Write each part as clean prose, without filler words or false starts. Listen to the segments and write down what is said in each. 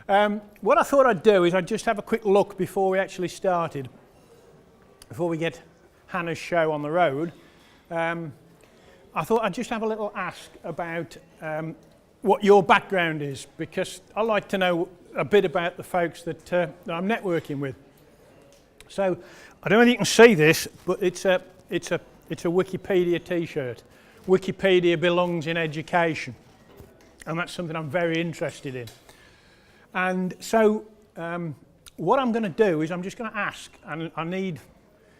What I thought I'd do is I'd just have a quick look before we actually started, before we get Hannah's show on the road. I thought I'd just have a little ask about what your background is, because I like to know a bit about the folks that I'm networking with. So I don't know if you can see this, but it's a Wikipedia t-shirt. Wikipedia belongs in education, and that's something I'm very interested in. And so what I'm going to do is I'm just going to ask, and I need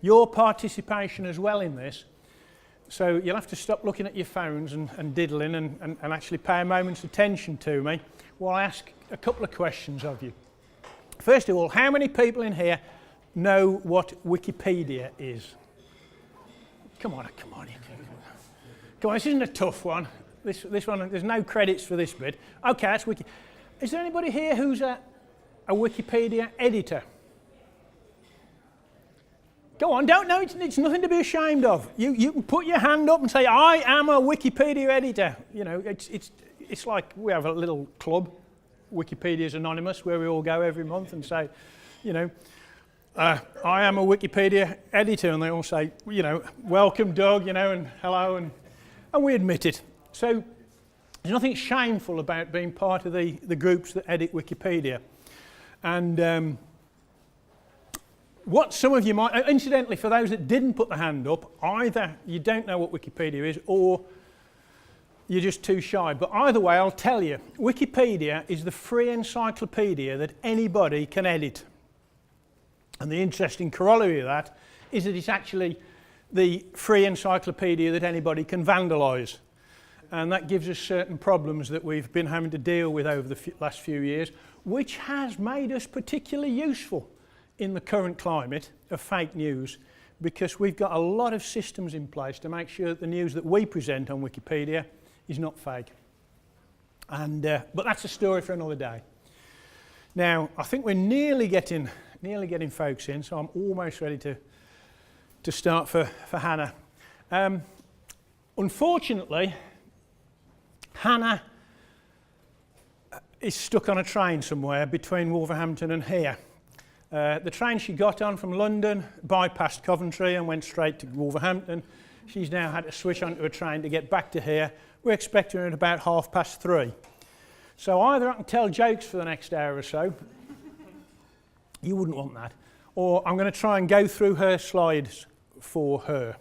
your participation as well in this. So you'll have to stop looking at your phones and diddling and actually pay a moment's attention to me while I ask a couple of questions of you. First of all, how many people in here know what Wikipedia is? Come on. Come on, this isn't a tough one. This one, there's no credits for this bit. Okay, that's Wiki. Is there anybody here who's a Wikipedia editor? Go on, don't know, it's nothing to be ashamed of. You can put your hand up and say, I am a Wikipedia editor. You know, it's like we have a little club, Wikipedia's Anonymous, where we all go every month and say, you know, I am a Wikipedia editor, and they all say, you know, welcome Doug, you know, and hello, and we admit it. So there's nothing shameful about being part of the groups that edit Wikipedia. And what some of you might, incidentally, for those that didn't put the hand up, either you don't know what Wikipedia is or you're just too shy. But either way, I'll tell you, Wikipedia is the free encyclopedia that anybody can edit. And the interesting corollary of that is that it's actually the free encyclopedia that anybody can vandalise. And that gives us certain problems that we've been having to deal with over the last few years, which has made us particularly useful in the current climate of fake news, because we've got a lot of systems in place to make sure that the news that we present on Wikipedia is not fake. And but that's a story for another day. Now, I think we're nearly getting folks in, so I'm almost ready to start for Hannah. Unfortunately, Hannah is stuck on a train somewhere between Wolverhampton and here. The train she got on from London bypassed Coventry and went straight to Wolverhampton. She's now had to switch onto a train to get back to here. We're expecting her at about 3:30. So either I can tell jokes for the next hour or so, you wouldn't want that, or I'm going to try and go through her slides for her.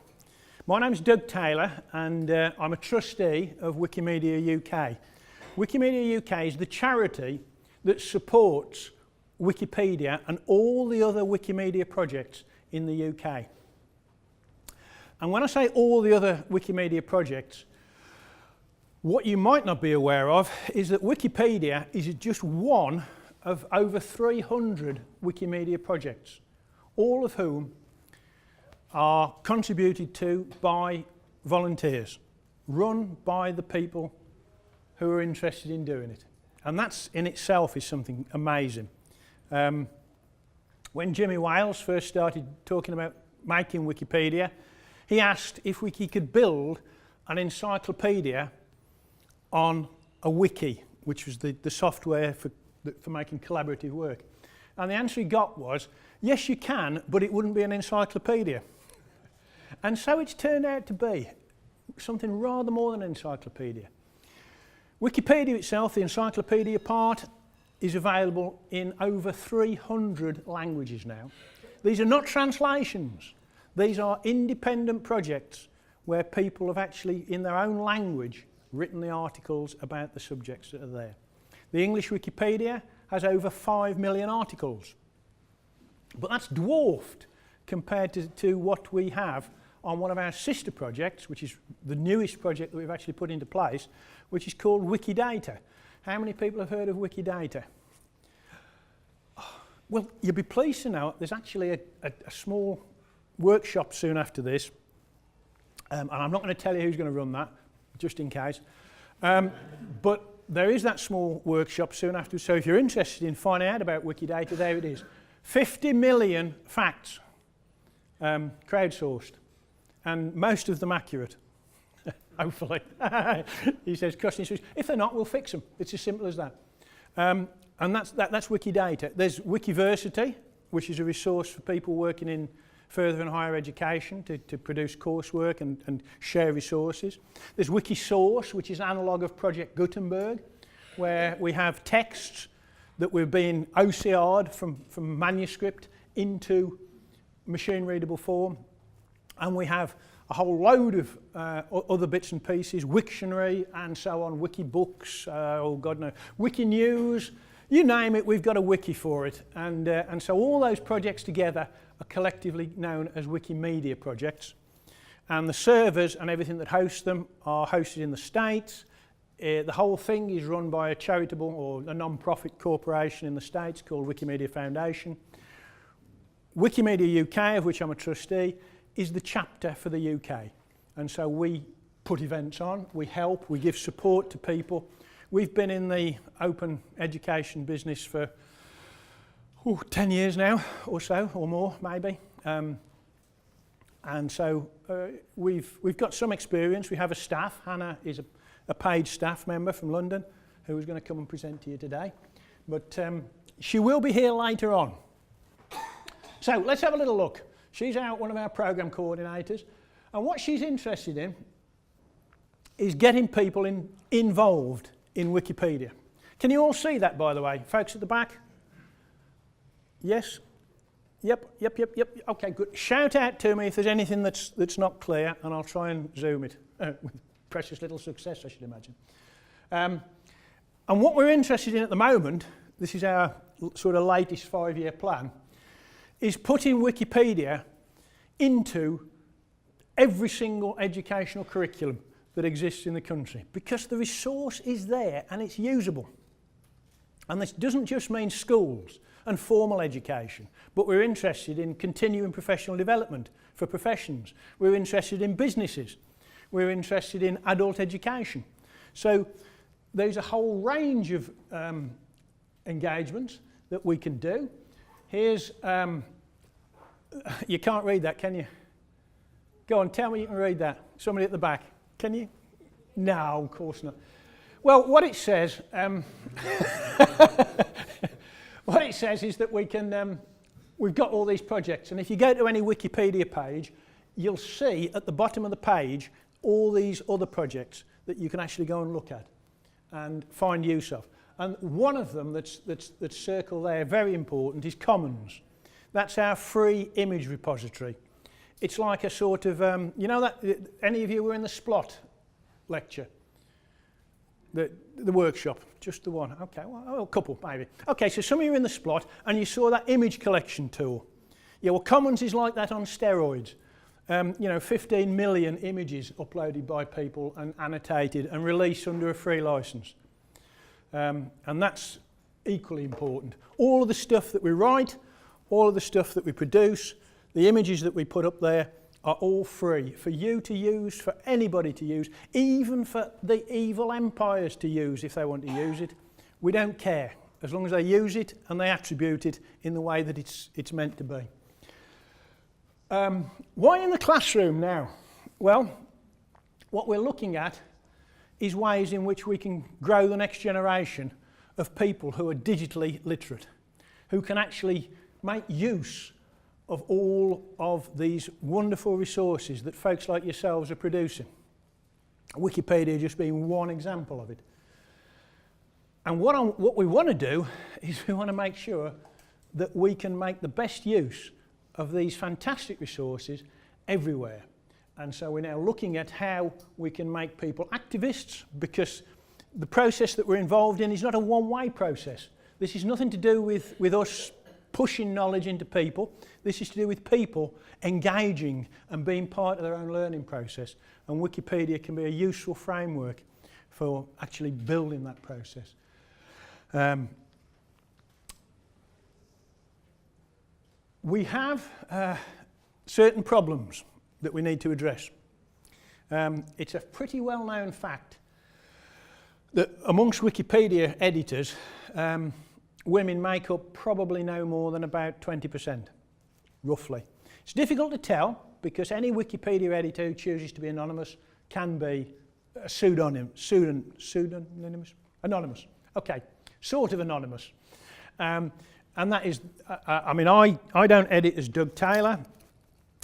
My name's Doug Taylor, and I'm a trustee of Wikimedia UK. Wikimedia UK is the charity that supports Wikipedia and all the other Wikimedia projects in the UK. And when I say all the other Wikimedia projects, what you might not be aware of is that Wikipedia is just one of over 300 Wikimedia projects, all of whom are contributed to by volunteers, run by the people who are interested in doing it. And that in itself is something amazing. When Jimmy Wales first started talking about making Wikipedia, he asked if he could build an encyclopedia on a wiki, which was the software for making collaborative work. And the answer he got was, yes you can, but it wouldn't be an encyclopedia. And so it's turned out to be something rather more than an encyclopedia. Wikipedia itself, the encyclopedia part, is available in over 300 languages now. These are not translations. These are independent projects where people have actually, in their own language, written the articles about the subjects that are there. The English Wikipedia has over 5 million articles. But that's dwarfed compared to what we have on one of our sister projects, which is the newest project that we've actually put into place, which is called Wikidata. How many people have heard of Wikidata? Well, you'll be pleased to know there's actually a small workshop soon after this, and I'm not going to tell you who's going to run that, just in case. But there is that small workshop soon after, so if you're interested in finding out about Wikidata, there it is. 50 million facts, crowdsourced, and most of them accurate, hopefully. He says, if they're not, we'll fix them. It's as simple as that. And that's Wikidata. There's Wikiversity, which is a resource for people working in further and higher education to produce coursework and share resources. There's Wikisource, which is an analogue of Project Gutenberg, where we have texts that we're being OCR'd from manuscript into machine-readable form. And we have a whole load of other bits and pieces, Wiktionary and so on, Wikibooks, oh God no, Wikinews, you name it, we've got a wiki for it. And so all those projects together are collectively known as Wikimedia projects. And the servers and everything that hosts them are hosted in the States. The whole thing is run by a charitable or a non-profit corporation in the States called Wikimedia Foundation. Wikimedia UK, of which I'm a trustee, is the chapter for the UK. And so we put events on, we help, we give support to people. We've been in the open education business for 10 years now, or so, or more, maybe. And so we've got some experience. We have a staff. Hannah is a paid staff member from London who is going to come and present to you today. But she will be here later on. So let's have a little look. She's one of our program coordinators. And what she's interested in is getting people involved in Wikipedia. Can you all see that, by the way? Folks at the back? Yes? Yep. Okay, good. Shout out to me if there's anything that's not clear, and I'll try and zoom it. With precious little success, I should imagine. And what we're interested in at the moment, this is our sort of latest 5-year plan, is putting Wikipedia into every single educational curriculum that exists in the country, because the resource is there and it's usable. And this doesn't just mean schools and formal education, but we're interested in continuing professional development for professions. We're interested in businesses. We're interested in adult education. So there's a whole range of engagements that we can do. Here's, you can't read that, can you? Go on, tell me you can read that. Somebody at the back. Can you? No, of course not. Well, what it says, what it says is that we can, we've got all these projects, and if you go to any Wikipedia page, you'll see at the bottom of the page all these other projects that you can actually go and look at and find use of. And one of them that's circled there, very important, is Commons. That's our free image repository. It's like a sort of, you know that, any of you were in the Splot lecture? The workshop, just the one. Okay, well, a couple maybe. Okay, so some of you are in the Splot and you saw that image collection tool. Yeah, well, Commons is like that on steroids. You know, 15 million images uploaded by people and annotated and released under a free license. And that's equally important. All of the stuff that we write, all of the stuff that we produce, the images that we put up there are all free for you to use, for anybody to use, even for the evil empires to use if they want to use it. We don't care, as long as they use it and they attribute it in the way that it's meant to be. Why in the classroom now? Well, what we're looking at is ways in which we can grow the next generation of people who are digitally literate, who can actually make use of all of these wonderful resources that folks like yourselves are producing. Wikipedia just being one example of it. And what we want to do is we want to make sure that we can make the best use of these fantastic resources everywhere. And so we're now looking at how we can make people activists, because the process that we're involved in is not a one-way process. This is nothing to do with us pushing knowledge into people. This is to do with people engaging and being part of their own learning process. And Wikipedia can be a useful framework for actually building that process. We have certain problems that we need to address. It's a pretty well-known fact that amongst Wikipedia editors, women make up probably no more than about 20%, roughly. It's difficult to tell because any Wikipedia editor who chooses to be anonymous can be a pseudonymous. Anonymous. Okay, sort of anonymous. And that is, I mean, I don't edit as Doug Taylor.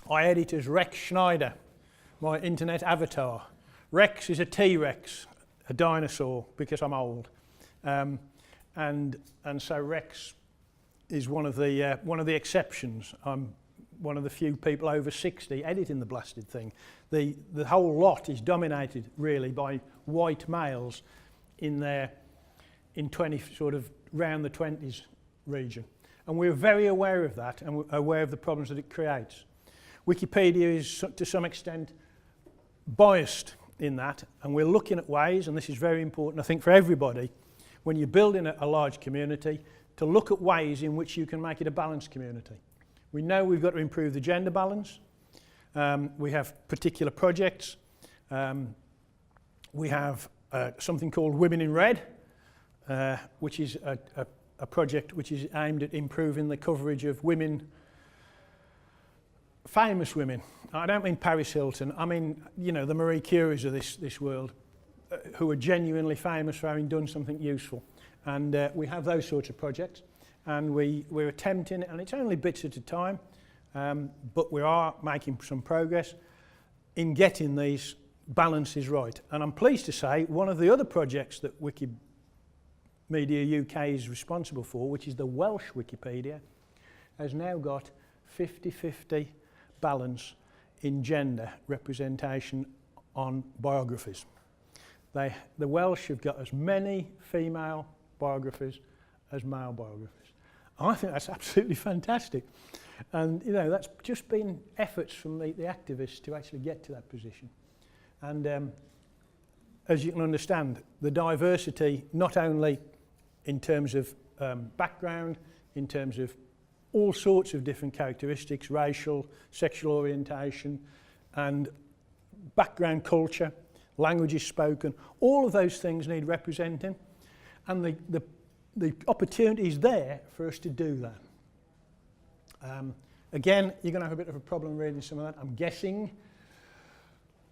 I edit as Rex Schneider, my internet avatar. Rex is a T-Rex, a dinosaur, because I'm old. And so Rex is one of the exceptions. I'm one of the few people over 60 editing the blasted thing. The whole lot is dominated really by white males in 20 sort of round the 20s region, and we're very aware of that and we're aware of the problems that it creates. Wikipedia is to some extent biased in that, and we're looking at ways, and this is very important I think for everybody when you're building a large community, to look at ways in which you can make it a balanced community. We know we've got to improve the gender balance. We have particular projects. We have something called Women in Red, which is a project which is aimed at improving the coverage of women, famous women. I don't mean Paris Hilton, I mean, you know, the Marie Curies of this world, who are genuinely famous for having done something useful. And we have those sorts of projects, and we're attempting, and it's only bits at a time, but we are making some progress in getting these balances right. And I'm pleased to say one of the other projects that Wikimedia UK is responsible for, which is the Welsh Wikipedia, has now got 50-50 balance in gender representation on biographies. The Welsh have got as many female biographies as male biographies. I think that's absolutely fantastic. And you know, that's just been efforts from the activists to actually get to that position. And as you can understand, the diversity, not only in terms of background, in terms of all sorts of different characteristics, racial, sexual orientation, and background culture, languages spoken, all of those things need representing, and the opportunity is there for us to do that. Again, you're going to have a bit of a problem reading some of that, I'm guessing.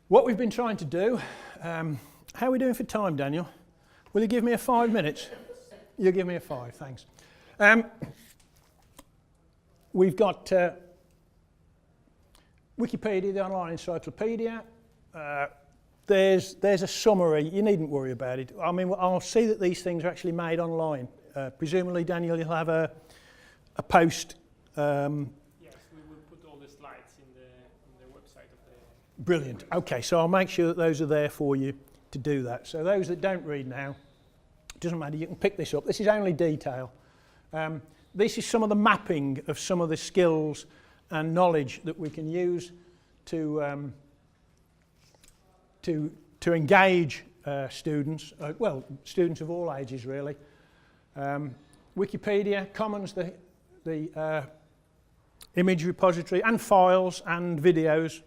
What we've been trying to do, how are we doing for time, Daniel? Will you give me a 5 minutes? You'll give me a 5, thanks. We've got Wikipedia, the online encyclopedia. There's a summary, you needn't worry about it. I mean, I'll see that these things are actually made online. Presumably, Daniel, you'll have a post. Yes, we will put all the slides in the website of the... Brilliant. Okay, so I'll make sure that those are there for you to do that. So those that don't read now, it doesn't matter, you can pick this up. This is only detail. This is some of the mapping of some of the skills and knowledge that we can use to engage students, well, students of all ages really. Wikipedia, Commons, the image repository, and files and videos,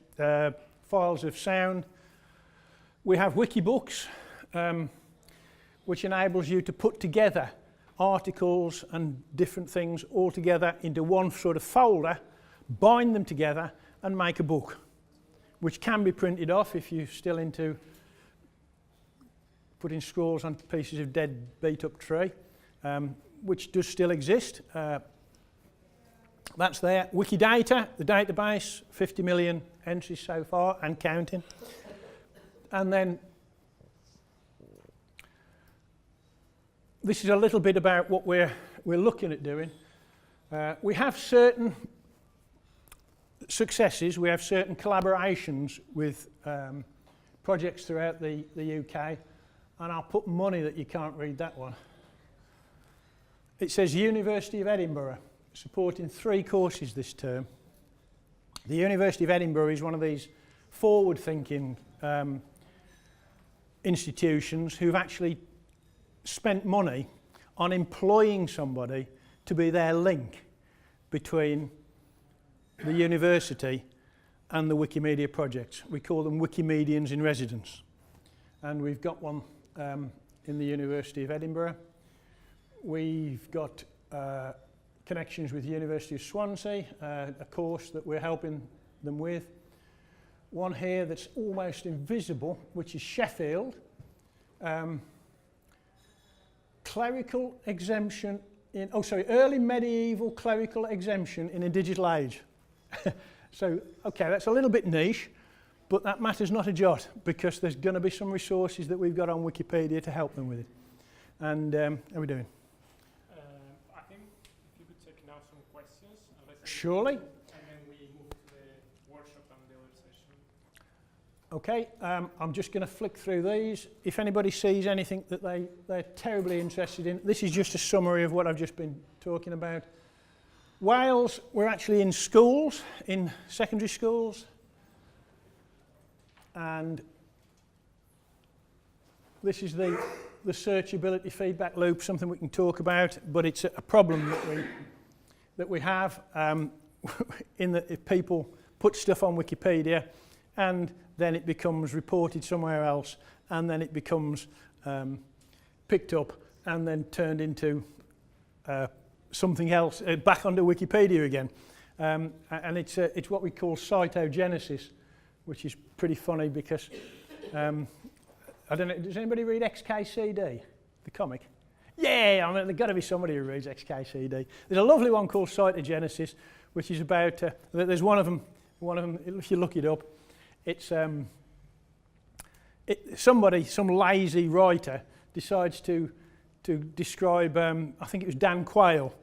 files of sound. We have Wikibooks, which enables you to put together articles and different things all together into one sort of folder, bind them together and make a book, which can be printed off if you're still into putting scrolls on pieces of dead beat up tree, which does still exist. That's there. Wikidata, the database, 50 million entries so far and counting. And then this is a little bit about what we're looking at doing. We have certain successes, we have certain collaborations with projects throughout the UK, and I'll put money that you can't read that one. It says University of Edinburgh, supporting 3 courses this term. The University of Edinburgh is one of these forward-thinking institutions who've actually spent money on employing somebody to be their link between the university and the Wikimedia projects. We call them Wikimedians in residence. And we've got one in the University of Edinburgh. We've got connections with the University of Swansea, a course that we're helping them with. One here that's almost invisible, which is Sheffield. clerical exemption early medieval clerical exemption in a digital age. So, okay, that's a little bit niche, but that matters not a jot, because there's going to be some resources that we've got on Wikipedia to help them with it. And how are we doing? I think if you could take now some questions. Surely. And then we move to the workshop and the other session. Okay, I'm just going to flick through these. If anybody sees anything that they're terribly interested in, this is just a summary of what I've just been talking about. Wales, we're actually in schools, in secondary schools. And this is the searchability feedback loop, something we can talk about, but it's a problem that we have in that if people put stuff on Wikipedia and then it becomes reported somewhere else, and then it becomes picked up and then turned into something else, back onto Wikipedia again. And it's what we call cytogenesis, which is pretty funny because, I don't know, does anybody read XKCD, the comic? Yeah, I mean, there's got to be somebody who reads XKCD. There's a lovely one called Cytogenesis, which is about, there's one of them, if you look it up, it's some lazy writer decides to describe, I think it was Dan Quayle,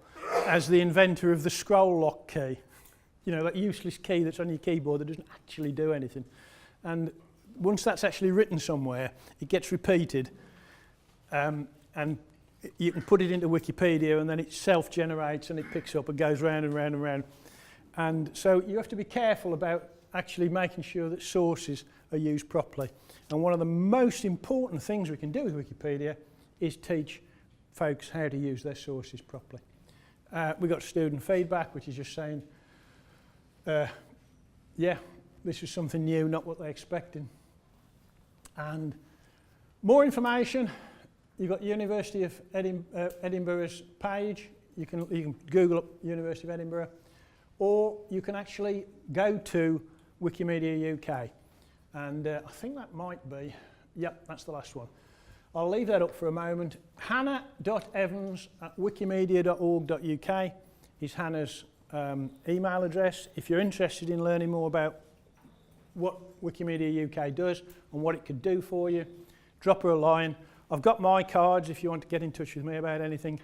as the inventor of the scroll lock key. You know, that useless key that's on your keyboard that doesn't actually do anything. And once that's actually written somewhere, it gets repeated, and you can put it into Wikipedia, and then it self-generates and it picks up and goes round and round and round. And so you have to be careful about actually making sure that sources are used properly. And one of the most important things we can do with Wikipedia is teach folks how to use their sources properly. We've got student feedback, which is just saying, yeah, this is something new, not what they're expecting. And more information, you've got University of Edinburgh's page. You can Google up University of Edinburgh, or you can actually go to Wikimedia UK. And I think that might be, yep, that's the last one. I'll leave that up for a moment. hannah.evans@wikimedia.org.uk is Hannah's email address. If you're interested in learning more about what Wikimedia UK does and what it could do for you, drop her a line. I've got my cards if you want to get in touch with me about anything.